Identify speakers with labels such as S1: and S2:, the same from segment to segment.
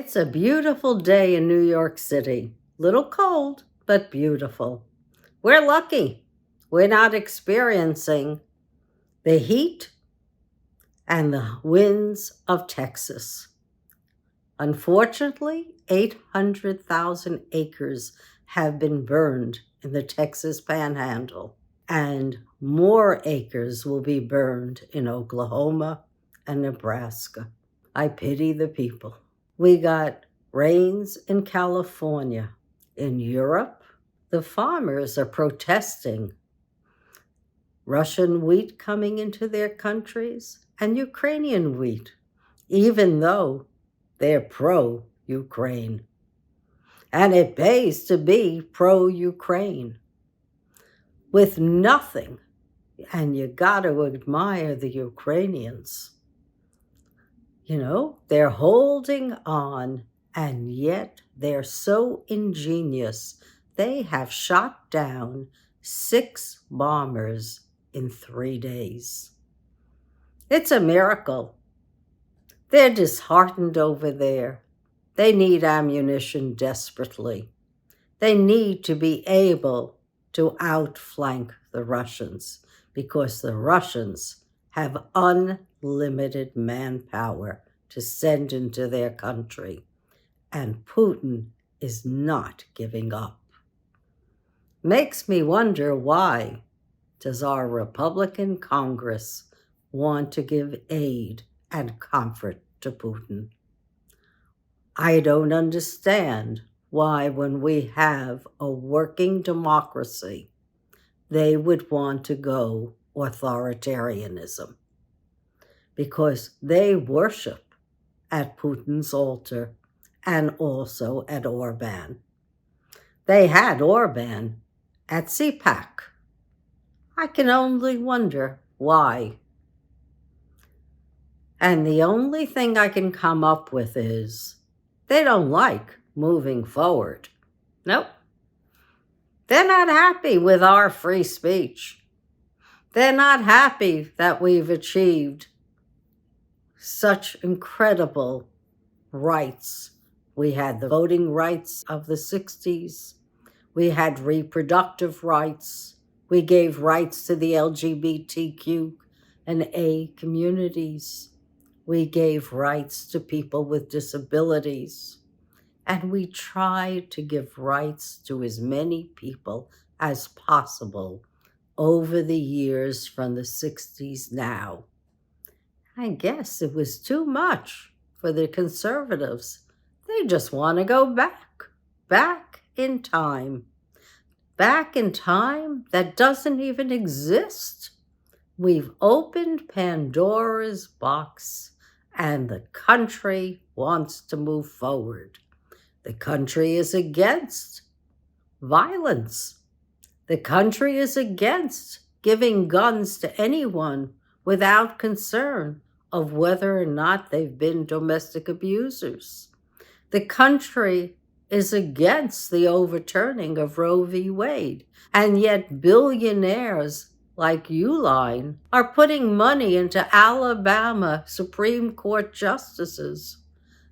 S1: It's a beautiful day in New York City. Little cold, but beautiful. We're lucky. We're not experiencing the heat and the winds of Texas. Unfortunately, 800,000 acres have been burned in the Texas Panhandle, and more acres will be burned in Oklahoma and Nebraska. I pity the people. We got rains in California. In Europe, the farmers are protesting Russian wheat coming into their countries and Ukrainian wheat, even though they're pro-Ukraine. And it pays to be pro-Ukraine with nothing. And you got to admire the Ukrainians. You know, they're holding on, and yet they're so ingenious. They have shot down 6 bombers in 3 days. It's a miracle. They're disheartened over there. They need ammunition desperately. They need to be able to outflank the Russians because the Russians have unlimited manpower to send into their country, and Putin is not giving up. Makes me wonder, why does our Republican Congress want to give aid and comfort to Putin? I don't understand why, when we have a working democracy, they would want to go authoritarianism, because they worship at Putin's altar and also at Orban. They had Orban at CPAC. I can only wonder why. And the only thing I can come up with is they don't like moving forward. Nope. They're not happy with our free speech. They're not happy that we've achieved such incredible rights. We had the voting rights of the 60s. We had reproductive rights. We gave rights to the LGBTQ and A communities. We gave rights to people with disabilities. And we tried to give rights to as many people as possible over the years from the 60s now. I guess it was too much for the conservatives. They just want to go back in time that doesn't even exist. We've opened Pandora's box, and the country wants to move forward. The country is against violence. The country is against giving guns to anyone without concern of whether or not they've been domestic abusers. The country is against the overturning of Roe v. Wade, and yet billionaires like Uline are putting money into Alabama Supreme Court justices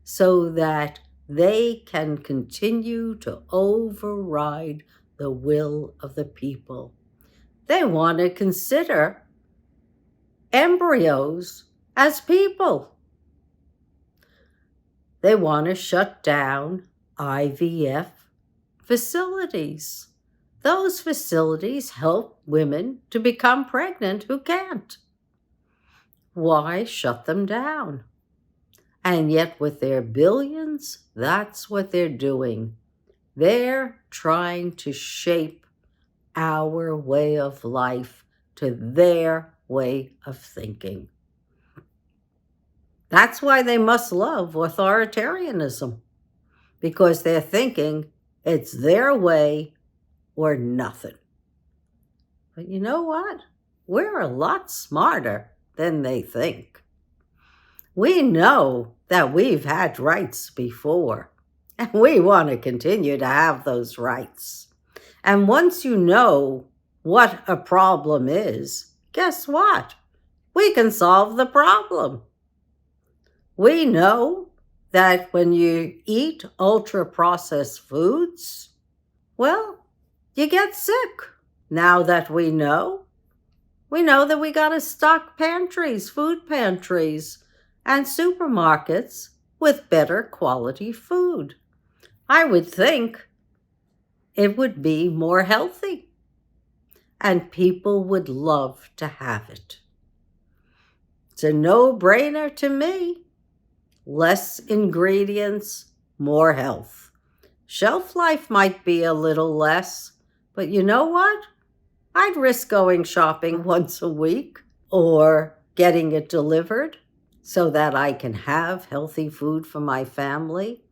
S1: so that they can continue to override the will of the people. They want to consider embryos as people. They want to shut down IVF facilities. Those facilities help women to become pregnant who can't. Why shut them down? And yet with their billions, that's what they're doing. They're trying to shape our way of life to their way of thinking. That's why they must love authoritarianism, because they're thinking it's their way or nothing. But you know what? We're a lot smarter than they think. We know that we've had rights before, and we want to continue to have those rights. And once you know what a problem is, guess what? We can solve the problem. We know that when you eat ultra-processed foods, well, you get sick. Now that we know that we got to stock pantries, food pantries, and supermarkets with better quality food. I would think it would be more healthy, and people would love to have it. It's a no-brainer to me. Less ingredients, more health. Shelf life might be a little less, but you know what? I'd risk going shopping once a week or getting it delivered so that I can have healthy food for my family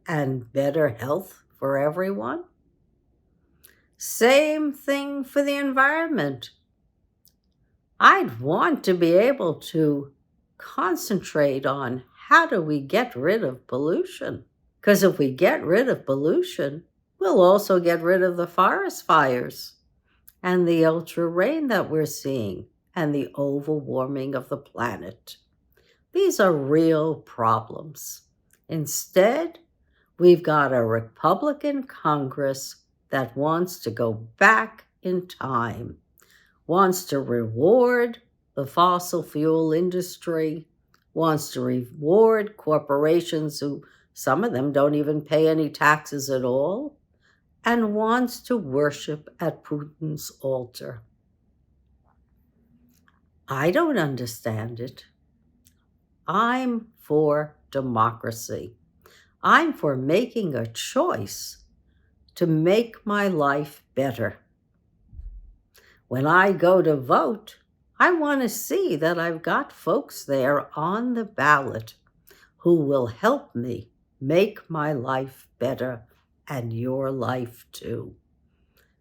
S1: and better health for everyone. Same thing for the environment. I'd want to be able to concentrate on how do we get rid of pollution? Because if we get rid of pollution, we'll also get rid of the forest fires and the ultra rain that we're seeing and the overwarming of the planet. These are real problems. Instead, we've got a Republican Congress that wants to go back in time, wants to reward the fossil fuel industry, wants to reward corporations who, some of them don't even pay any taxes at all, and wants to worship at Putin's altar. I don't understand it. I'm for democracy. I'm for making a choice to make my life better. When I go to vote, I want to see that I've got folks there on the ballot who will help me make my life better and your life too.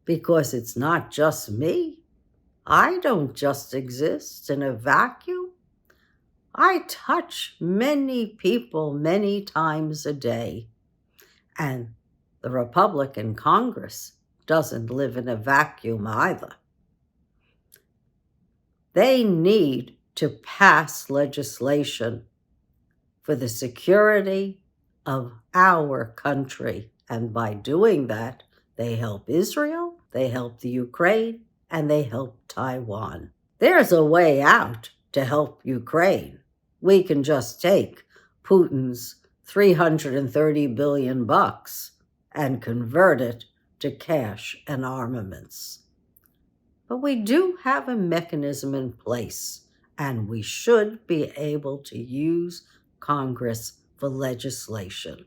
S1: Because it's not just me. I don't just exist in a vacuum. I touch many people many times a day. And the Republican Congress doesn't live in a vacuum either. They need to pass legislation for the security of our country. And by doing that, they help Israel, they help the Ukraine, and they help Taiwan. There's a way out to help Ukraine. We can just take Putin's $330 billion and convert it to cash and armaments. But we do have a mechanism in place, and we should be able to use Congress for legislation.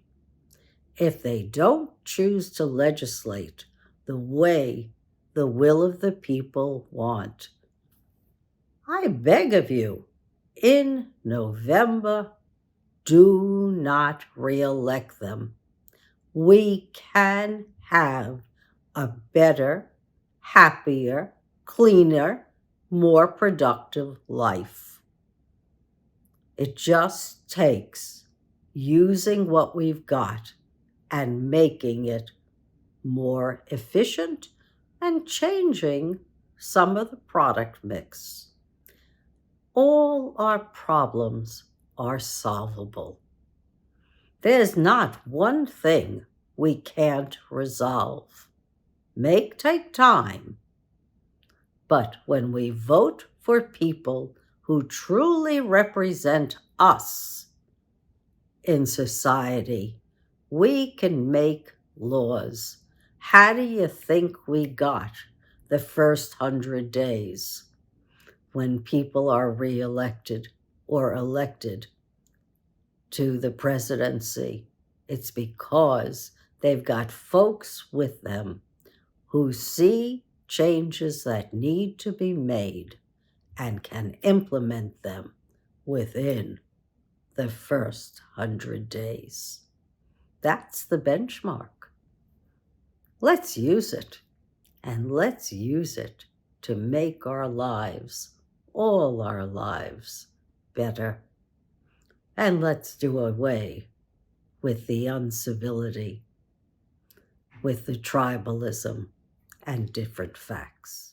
S1: If they don't choose to legislate the way the will of the people want, I beg of you, in November, do not re-elect them. We can have a better, happier, cleaner, more productive life. It just takes using what we've got and making it more efficient and changing some of the product mix. All our problems are solvable. There's not one thing we can't resolve. May take time, but when we vote for people who truly represent us in society, we can make laws. How do you think we got the first 100 days when people are re-elected or elected to the presidency? It's because they've got folks with them who see changes that need to be made and can implement them within the first 100 days. That's the benchmark. Let's use it, and let's use it to make our lives, all our lives, better. And let's do away with the uncivility, with the tribalism and different facts.